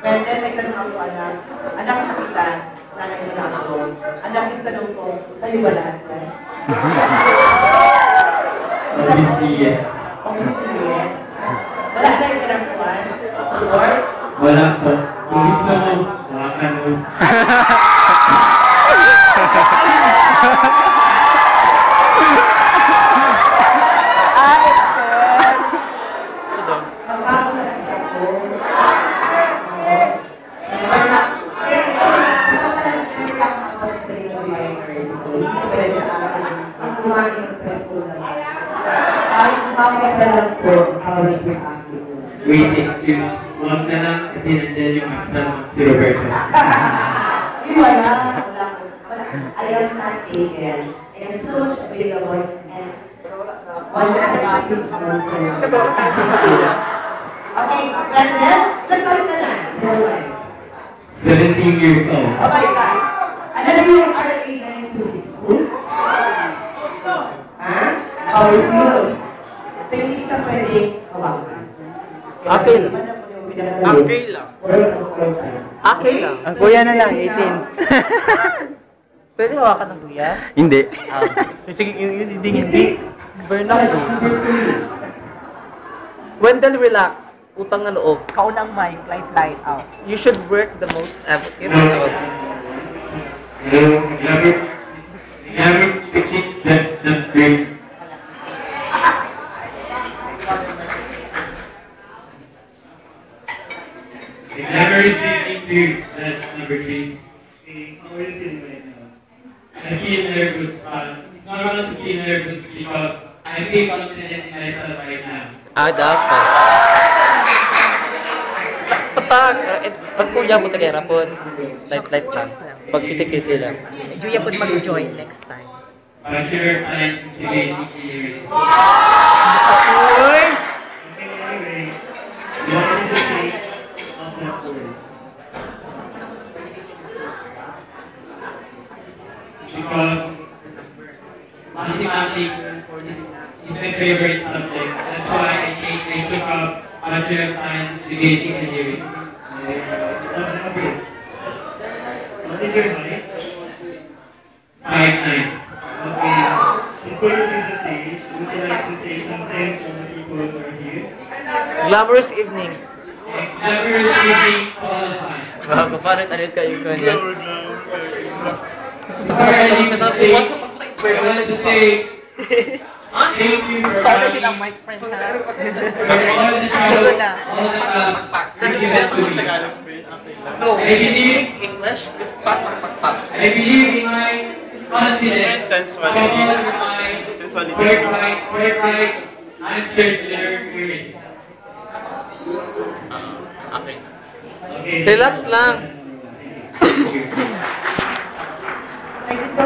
And then may tanong ako, anak na kita, nanay mo na ako. Anak yung tanong ko, sa'yo ba lahat yan? Obviously, yes. Obviously, yes. Wala na yung kinakuhan? Sure? Wala po. Kung gusto mo, hawakan mo. Wait, excuse. Huwag na lang kasi nandiyan yung husband mo, si Roberto. Wala. Ayaw na taken. And so much available and one size is not okay, President, let's go to the 17 years old. Oh my God. Alam niyo yung RA 926? Ha? Oh, is yun. So, hindi ka pwede hawakan. Okay lang. Okay lang. Okay lang. Ang kuya na lang, 18. Pwede hawakan ng kuya? Hindi. Sige, yun hindi. Bernardo. Wendell, relax. Utang na loob. Kaunang mic, light out. You should work the most ever. Never think that great. Never received to that's number 3. How are you feeling right now? I feel nervous. It's normal to be nervous because I feel confident in myself right now. Dapat. Patak. Pag kuya mo tagay rapon. Light lang. Pag kiti-kiti lang. Julia po mag-join next time. Bachelor of Science in Civil Engineering. Because mathematics is my favorite subject. That's why I took up Bachelor of Science in Civil Engineering. What is your height? 5'9". Okay. Before you leave the stage, would you like to say something to the people who are here? Glamorous evening. Glamorous evening to all of us. Wow, kapalit alit kayo ko niyan. Before I leave the stage, I want to say thank you for coming, for all the travels, all the clubs you given to me. I believe in my confidence, coupled with my work-right answers to their queries. Relax lang.